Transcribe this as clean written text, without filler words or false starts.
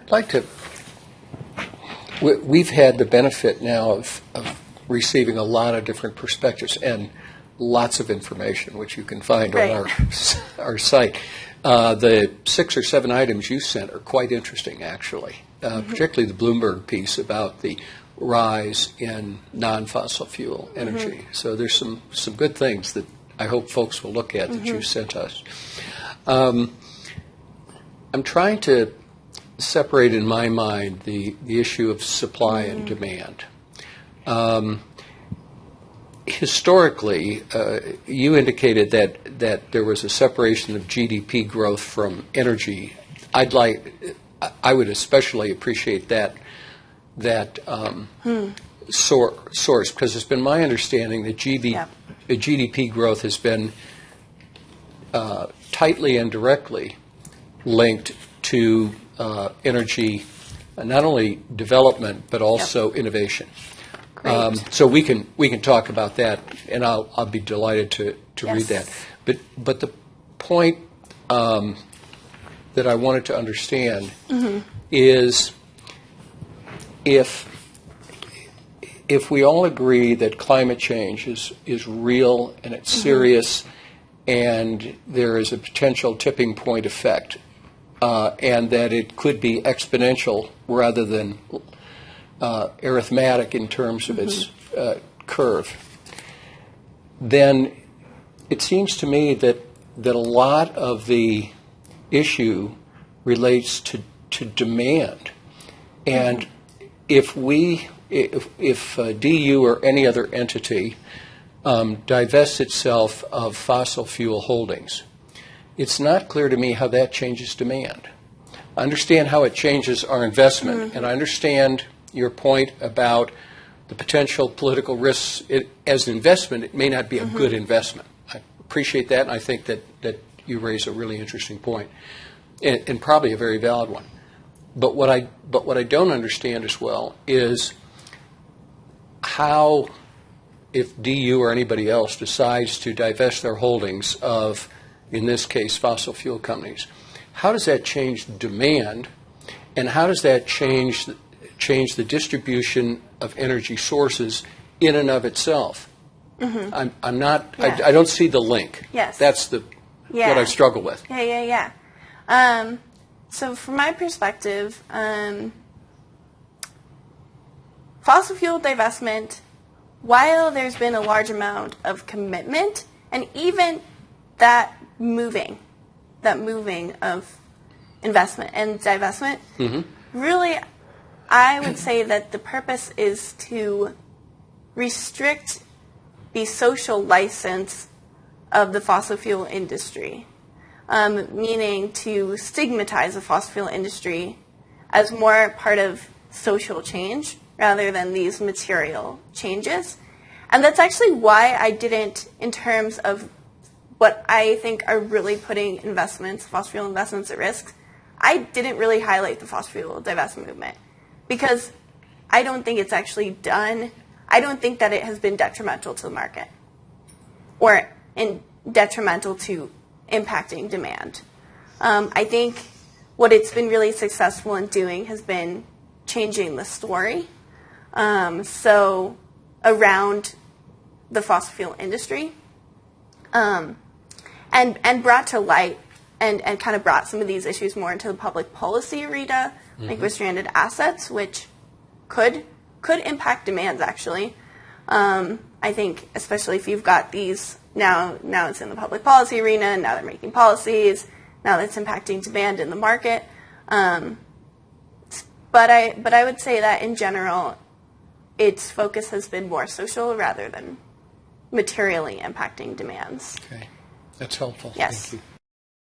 I'd like to. We've had the benefit now of receiving a lot of different perspectives and lots of information, which you can find on our site. The 6 or 7 items you sent are quite interesting, actually, particularly the Bloomberg piece about the rise in non-fossil fuel energy. So there's some good things that I hope folks will look at that you sent us. I'm trying to separate in my mind the issue of supply and demand. Historically, you indicated that there was a separation of GDP growth from energy. I would especially appreciate that source, because it's been my understanding that GDP growth has been tightly and directly linked to energy, not only development but also innovation. So we can talk about that, and I'll be delighted to read that. But the point that I wanted to understand is if we all agree that climate change is real and it's serious, and there is a potential tipping point effect, and that it could be exponential rather than arithmetic in terms of its curve, then it seems to me that a lot of the issue relates to demand. And if DU or any other entity divests itself of fossil fuel holdings, it's not clear to me how that changes demand. I understand how it changes our investment, and I understand your point about the potential political risks. As an investment, it may not be a good investment. I appreciate that, and I think that you raise a really interesting point, and probably a very valid one. But what I don't understand as well is how, if DU or anybody else decides to divest their holdings of, in this case, fossil fuel companies, how does that change demand, and how does that change the distribution of energy sources in and of itself? I'm not. I don't see the link. Yes. That's what I struggle with. So from my perspective, fossil fuel divestment, while there's been a large amount of commitment, and even that moving of investment and divestment, really, I would say that the purpose is to restrict the social license of the fossil fuel industry, meaning to stigmatize the fossil fuel industry as more part of social change rather than these material changes. And that's actually why I didn't, in terms of what I think are really putting fossil fuel investments at risk, I didn't really highlight the fossil fuel divestment movement, because I don't think it's actually done. I don't think that it has been detrimental to the market or detrimental to impacting demand. I think what it's been really successful in doing has been changing the story. So around the fossil fuel industry, and brought to light and kind of brought some of these issues more into the public policy arena, like with stranded assets, which could impact demands, actually. I think especially if you've got these, now it's in the public policy arena, and now they're making policies, now that's impacting demand in the market. But I would say that in general, its focus has been more social rather than materially impacting demands. Okay. That's helpful. Yes. Thank you.